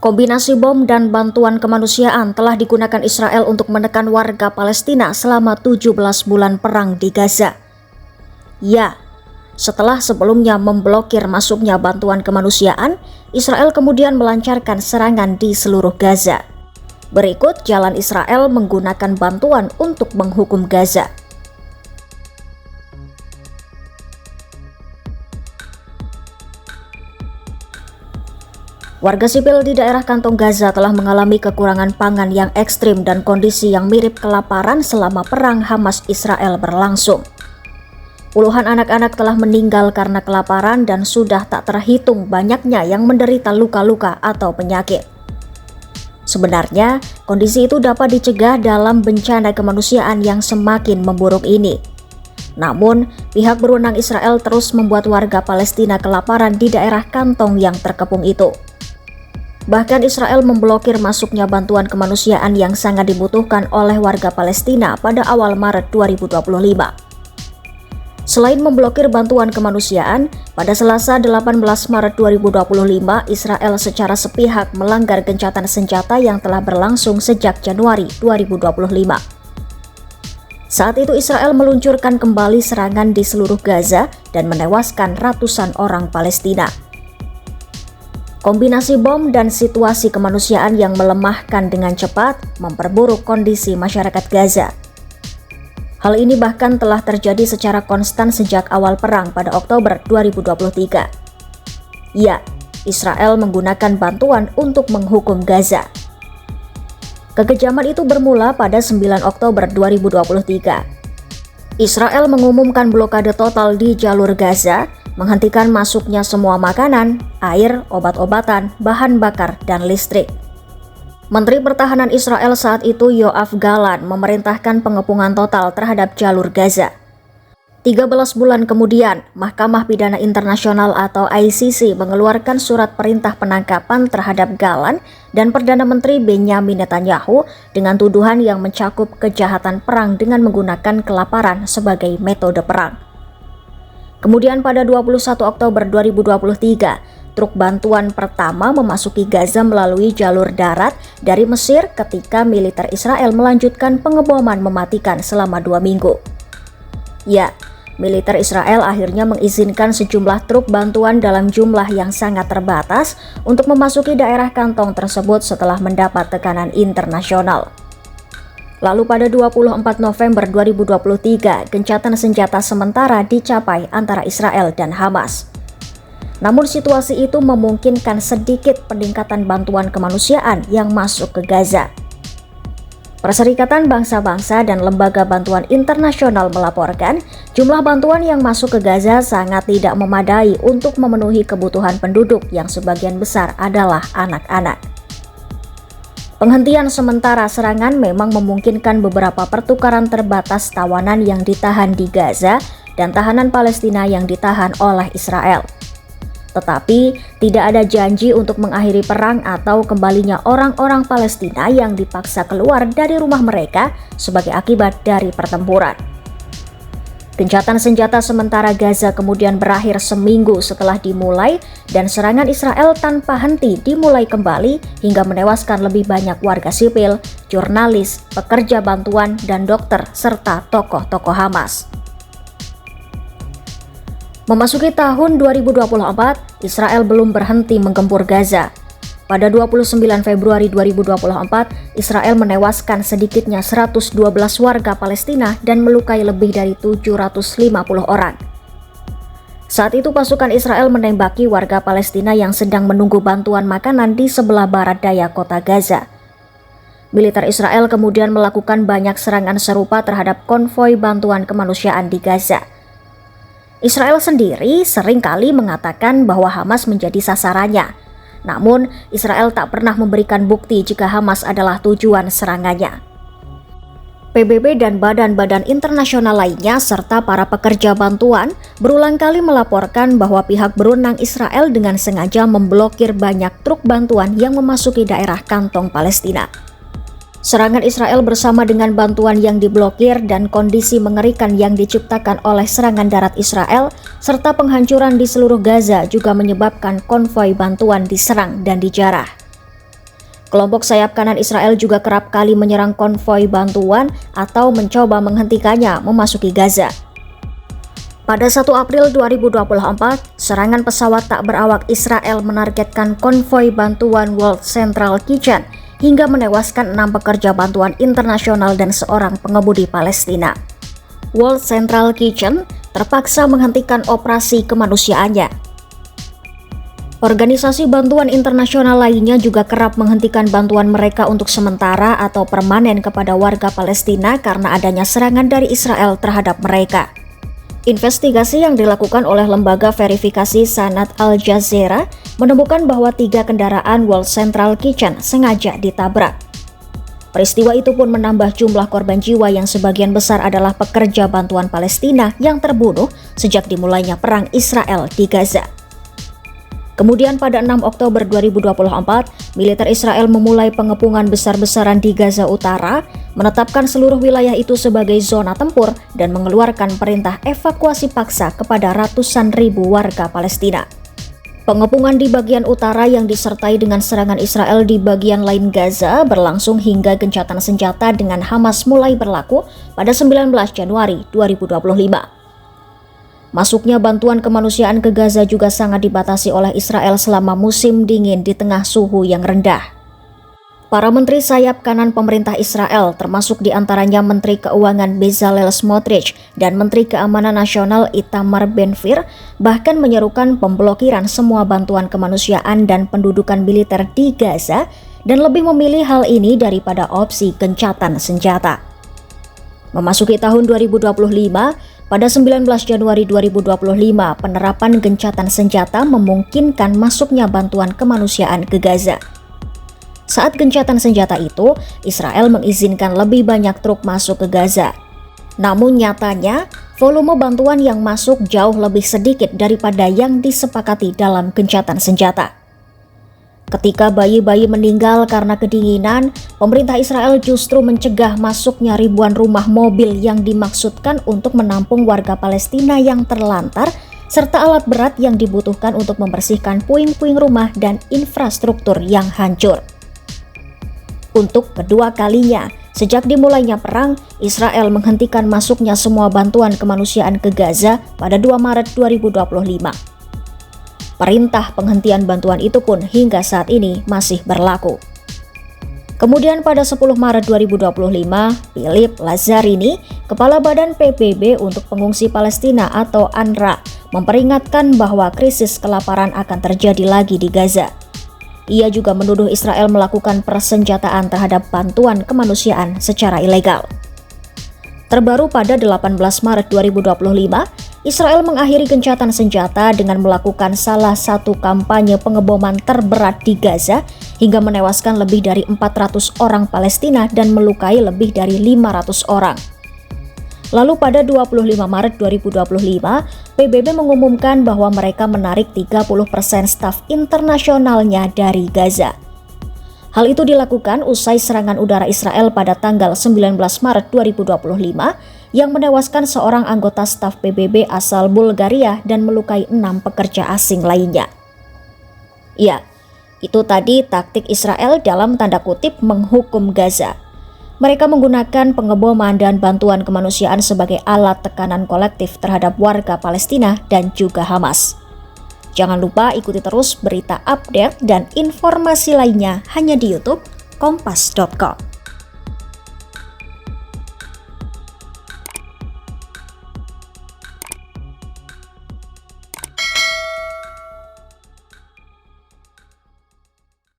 Kombinasi bom dan bantuan kemanusiaan telah digunakan Israel untuk menekan warga Palestina selama 17 bulan perang di Gaza. Ya, setelah sebelumnya memblokir masuknya bantuan kemanusiaan, Israel kemudian melancarkan serangan di seluruh Gaza. Berikut jalan Israel menggunakan bantuan untuk menghukum Gaza. Warga sipil di daerah kantong Gaza telah mengalami kekurangan pangan yang ekstrim dan kondisi yang mirip kelaparan selama perang Hamas-Israel berlangsung. Puluhan anak-anak telah meninggal karena kelaparan dan sudah tak terhitung banyaknya yang menderita luka-luka atau penyakit. Sebenarnya, kondisi itu dapat dicegah dalam bencana kemanusiaan yang semakin memburuk ini. Namun, pihak berwenang Israel terus membuat warga Palestina kelaparan di daerah kantong yang terkepung itu. Bahkan Israel memblokir masuknya bantuan kemanusiaan yang sangat dibutuhkan oleh warga Palestina pada awal Maret 2025. Selain memblokir bantuan kemanusiaan, pada Selasa 18 Maret 2025, Israel secara sepihak melanggar gencatan senjata yang telah berlangsung sejak Januari 2025. Saat itu Israel meluncurkan kembali serangan di seluruh Gaza dan menewaskan ratusan orang Palestina. Kombinasi bom dan situasi kemanusiaan yang melemahkan dengan cepat memperburuk kondisi masyarakat Gaza. Hal ini bahkan telah terjadi secara konstan sejak awal perang pada Oktober 2023. Ya, Israel menggunakan bantuan untuk menghukum Gaza. Kekejaman itu bermula pada 9 Oktober 2023. Israel mengumumkan blokade total di jalur Gaza, menghentikan masuknya semua makanan, air, obat-obatan, bahan bakar, dan listrik. Menteri Pertahanan Israel saat itu Yoav Gallant memerintahkan pengepungan total terhadap jalur Gaza. 13 bulan kemudian, Mahkamah Pidana Internasional atau ICC mengeluarkan surat perintah penangkapan terhadap Gallant dan Perdana Menteri Benjamin Netanyahu dengan tuduhan yang mencakup kejahatan perang dengan menggunakan kelaparan sebagai metode perang. Kemudian pada 21 Oktober 2023, truk bantuan pertama memasuki Gaza melalui jalur darat dari Mesir ketika militer Israel melanjutkan pengeboman mematikan selama 2 minggu. Ya, militer Israel akhirnya mengizinkan sejumlah truk bantuan dalam jumlah yang sangat terbatas untuk memasuki daerah kantong tersebut setelah mendapat tekanan internasional. Lalu pada 24 November 2023, gencatan senjata sementara dicapai antara Israel dan Hamas. Namun situasi itu memungkinkan sedikit peningkatan bantuan kemanusiaan yang masuk ke Gaza. Perserikatan Bangsa-Bangsa dan Lembaga Bantuan Internasional melaporkan jumlah bantuan yang masuk ke Gaza sangat tidak memadai untuk memenuhi kebutuhan penduduk yang sebagian besar adalah anak-anak. Penghentian sementara serangan memang memungkinkan beberapa pertukaran terbatas tawanan yang ditahan di Gaza dan tahanan Palestina yang ditahan oleh Israel. Tetapi tidak ada janji untuk mengakhiri perang atau kembalinya orang-orang Palestina yang dipaksa keluar dari rumah mereka sebagai akibat dari pertempuran. Gencatan senjata sementara Gaza kemudian berakhir seminggu setelah dimulai dan serangan Israel tanpa henti dimulai kembali hingga menewaskan lebih banyak warga sipil, jurnalis, pekerja bantuan, dan dokter serta tokoh-tokoh Hamas. Memasuki tahun 2024, Israel belum berhenti menggempur Gaza. Pada 29 Februari 2024, Israel menewaskan sedikitnya 112 warga Palestina dan melukai lebih dari 750 orang. Saat itu pasukan Israel menembaki warga Palestina yang sedang menunggu bantuan makanan di sebelah barat daya kota Gaza. Militer Israel kemudian melakukan banyak serangan serupa terhadap konvoi bantuan kemanusiaan di Gaza. Israel sendiri seringkali mengatakan bahwa Hamas menjadi sasarannya. Namun, Israel tak pernah memberikan bukti jika Hamas adalah tujuan serangannya. PBB dan badan-badan internasional lainnya serta para pekerja bantuan berulang kali melaporkan bahwa pihak berwenang Israel dengan sengaja memblokir banyak truk bantuan yang memasuki daerah kantong Palestina. Serangan Israel bersama dengan bantuan yang diblokir dan kondisi mengerikan yang diciptakan oleh serangan darat Israel serta penghancuran di seluruh Gaza juga menyebabkan konvoi bantuan diserang dan dijarah. Kelompok sayap kanan Israel juga kerap kali menyerang konvoi bantuan atau mencoba menghentikannya memasuki Gaza. Pada 1 April 2024, serangan pesawat tak berawak Israel menargetkan konvoi bantuan World Central Kitchen hingga menewaskan 6 pekerja bantuan internasional dan seorang pengemudi Palestina. World Central Kitchen terpaksa menghentikan operasi kemanusiaannya. Organisasi bantuan internasional lainnya juga kerap menghentikan bantuan mereka untuk sementara atau permanen kepada warga Palestina karena adanya serangan dari Israel terhadap mereka. Investigasi yang dilakukan oleh lembaga verifikasi Sanad Al Jazeera menemukan bahwa 3 kendaraan World Central Kitchen sengaja ditabrak. Peristiwa itu pun menambah jumlah korban jiwa yang sebagian besar adalah pekerja bantuan Palestina yang terbunuh sejak dimulainya perang Israel di Gaza. Kemudian pada 6 Oktober 2024, militer Israel memulai pengepungan besar-besaran di Gaza Utara, menetapkan seluruh wilayah itu sebagai zona tempur dan mengeluarkan perintah evakuasi paksa kepada ratusan ribu warga Palestina. Pengepungan di bagian utara yang disertai dengan serangan Israel di bagian lain Gaza berlangsung hingga gencatan senjata dengan Hamas mulai berlaku pada 19 Januari 2025. Masuknya bantuan kemanusiaan ke Gaza juga sangat dibatasi oleh Israel selama musim dingin di tengah suhu yang rendah. Para menteri sayap kanan pemerintah Israel, termasuk diantaranya Menteri Keuangan Bezalel Smotrich dan Menteri Keamanan Nasional Itamar Ben-Gvir, bahkan menyerukan pemblokiran semua bantuan kemanusiaan dan pendudukan militer di Gaza dan lebih memilih hal ini daripada opsi gencatan senjata. Memasuki tahun 2025, pada 19 Januari 2025, penerapan gencatan senjata memungkinkan masuknya bantuan kemanusiaan ke Gaza. Saat gencatan senjata itu, Israel mengizinkan lebih banyak truk masuk ke Gaza. Namun nyatanya, volume bantuan yang masuk jauh lebih sedikit daripada yang disepakati dalam gencatan senjata. Ketika bayi-bayi meninggal karena kedinginan, pemerintah Israel justru mencegah masuknya ribuan rumah mobil yang dimaksudkan untuk menampung warga Palestina yang terlantar, serta alat berat yang dibutuhkan untuk membersihkan puing-puing rumah dan infrastruktur yang hancur. Untuk kedua kalinya, sejak dimulainya perang, Israel menghentikan masuknya semua bantuan kemanusiaan ke Gaza pada 2 Maret 2025. Perintah penghentian bantuan itu pun hingga saat ini masih berlaku. Kemudian pada 10 Maret 2025, Philip Lazzarini, Kepala Badan PBB untuk Pengungsi Palestina atau UNRWA, memperingatkan bahwa krisis kelaparan akan terjadi lagi di Gaza. Ia juga menuduh Israel melakukan persenjataan terhadap bantuan kemanusiaan secara ilegal. Terbaru pada 18 Maret 2025, Israel mengakhiri gencatan senjata dengan melakukan salah satu kampanye pengeboman terberat di Gaza hingga menewaskan lebih dari 400 orang Palestina dan melukai lebih dari 500 orang. Lalu pada 25 Maret 2025, PBB mengumumkan bahwa mereka menarik 30% staf internasionalnya dari Gaza. Hal itu dilakukan usai serangan udara Israel pada tanggal 19 Maret 2025 yang menewaskan seorang anggota staf PBB asal Bulgaria dan melukai 6 pekerja asing lainnya. Ya, itu tadi taktik Israel dalam tanda kutip menghukum Gaza. Mereka menggunakan pengeboman dan bantuan kemanusiaan sebagai alat tekanan kolektif terhadap warga Palestina dan juga Hamas. Jangan lupa ikuti terus berita update dan informasi lainnya hanya di YouTube Kompas.com.